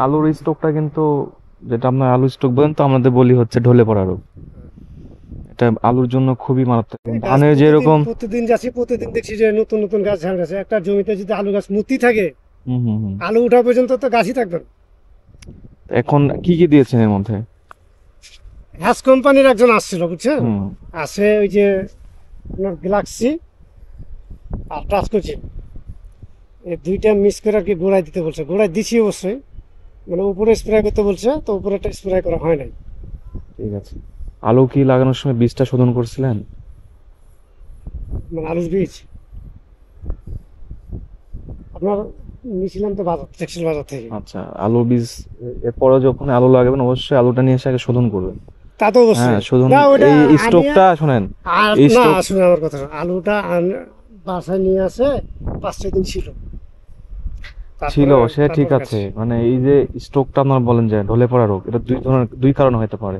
আলুর স্টকটা কিন্তু, যেটা আপনার আলু স্টক বলেন, তো আমাদের বলি হচ্ছে ঢলে পড়া রোগ। এটা আলুর জন্য খুবই মারাত্মক। এই গাছ ধানের প্রতিদিন যেরকম। প্রতিদিন যাচ্ছি, প্রতিদিন দেখছি যে নতুন নতুন গাছ ঝাড় গেছে। একটা জমিতে যদি আলু গাছ মুতি থাকে, হুম হুম হুম। আলু উঠা পর্যন্ত তো গাছই থাকবে না। এখন কি কি দিয়েছেন এর মধ্যে? হ্যাস কোম্পানির একজন আসছিল, বুঝছেন? হুম। আসে ওই যে আপনার গ্যালাক্সি আর টাচ করছে, এই দুইটা মিক্স করে আর কি গোড়ায় দিতে বলছে। গোড়ায় দিছি অবশ্যই, মানে উপরে স্প্রে করতে বলছে, তো উপরেটা স্প্রে করা হয় নাই। ঠিক আছে। আলু কি লাগানোর সময় বীজটা শোধন করছিলেন? মানে আলুর বীজ আপনার নিয়েছিলাম তো বাজার, টেক্সটাইল বাজার থেকে। আচ্ছা, আলু বীজ এরপরে যখন আলু লাগাবেন অবশ্যই আলুটা নিয়ে এসে আগে শোধন করবেন। তা তো হ্যাঁ, অবশ্যই। শোধন। না ওইটা এই আনিয়া, স্টকটা শোনেন, আর এই না স্টক। শুনে আমার কথা, আলুটা বাসায় নিয়ে আসে 5-6 দিন ছিল, ছিল, তারপরে সে ঠিক তারপর আছে, গেছে। মানে এই যে স্ট্রোকটা আপনারা বলেন যে ঢলে পড়া রোগ, এটা দুই ধরনের, দুই কারণে হতে পারে।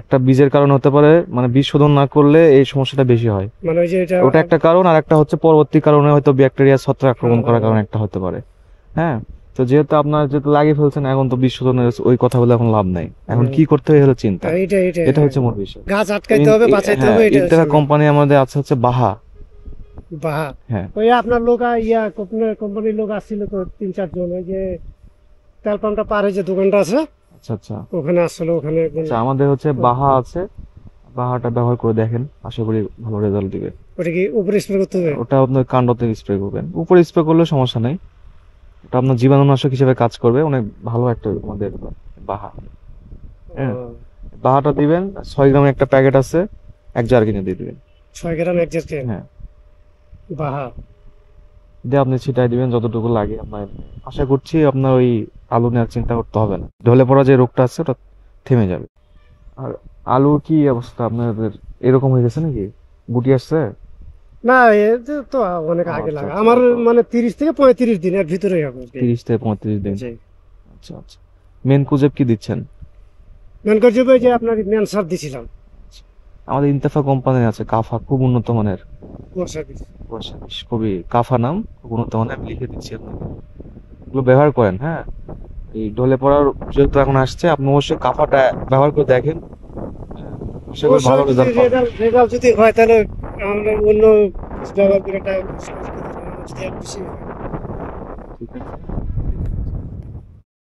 একটা বীজের কারণে হতে পারে, মানে বীজ শোধন না করলে এই সমস্যাটা বেশি হয়। মানে ওই যে এটা ওটা একটা কারণ, আর একটা হচ্ছে পরবর্তী কারণে হয়তো ব্যাকটেরিয়া ছত্রাক হ্যাঁ আক্রমণ হ্যাঁ করার হ্যাঁ কারণে একটা হতে পারে। হ্যাঁ। তো যেহেতু আপনার যেহেতু লাগিয়ে ফেলছেন, এখন তো বীজ শোধনের ওই কথা বলে এখন লাভ নাই, এখন হুম। কি করতে হবে হলো চিন্তা। এইটা এটা হ্যাঁ। হচ্ছে মূল বিষয়। গাছ তো আটকাইতে হবে, বাঁচাইতে হ্যাঁ, হবে, এটা হচ্ছে ইন্টেরা মেন। কোম্পানি আমাদের আছে হচ্ছে বাহা। বাহা, হ্যাঁ। ওই আপনার লোক কোম্পানির লোক আসছিল তো 3-4 জন, ওই যে তেল পাম্পটা পারে যে দোকানটা আছে, আচ্ছা আচ্ছা। ওখানে আসছিল, ওখানে একদিন। আচ্ছা, আমাদের হচ্ছে বাহা আছে। বাহাটা ব্যবহার করে দেখেন, আশা করি ভালো রেজাল্ট দিবে। ওটা কি উপরে স্প্রে করতে হবে? ওটা আপনার কাণ্ডতে স্প্রে করবেন, উপরে স্প্রে করলে সমস্যা নেই। ওটা আপনার জীবাণুনাশক হিসেবে কাজ করবে, অনেক ভালো একটা আমাদের বাহা। হ্যাঁ। ও, বাহাটা দিবেন, 6 গ্রামের একটা প্যাকেট আছে, 1 জার কিনে দিয়ে দিবেন। 6 গ্রাম 1 জার। হ্যাঁ। বাহা। দিয়ে আপনি ছিটাই দিবেন যতটুকু লাগে আপনার। আশা করছি আপনার ওই আলু নেওয়ার চিন্তা করতে হবে না, ঢলে পড়া যে রোগটা আছে ওটা থেমে যাবে। আর আলুর কি অবস্থা আপনাদের? এরকম হয়ে গেছে নাকি, গুটি আসছে? না, এটা তো অনেক আগে আচ্ছা লাগা আচ্ছা, আমার, তো মানে 30 থেকে 35 দিন এর ভিতরেই হবে আর কি। 30 থেকে 35 দিন। জি। আচ্ছা আচ্ছা। মেন কুজেব কি দিচ্ছেন? মেন করছে ওই যে আপনার মেন সার দিছিলাম, আচ্ছা। আমাদের ইন্তেফা কোম্পানির আছে কাফা, খুব উন্নত মানের। বর্ষা দিছি। কুয়াশা বিষ, খুবই কাফা নাম, খুব উন্নত মানের, আমি লিখে দিচ্ছি আপনাকে। এগুলো ব্যবহার করেন, হ্যাঁ। এই ঢলে পড়ার যেহেতু এখন আসছে, আপনি অবশ্যই কাফাটা ব্যবহার করে দেখেন। হ্যাঁ, আশা করি ভালো অবশ্যই যদি রেজাল্ট পাবেন। রেজাল্ট যদি হয়, তাহলে আমরা অন্য কিছু ব্যবহার করে একটা যদি বেশি হয়। ঠিক আছে।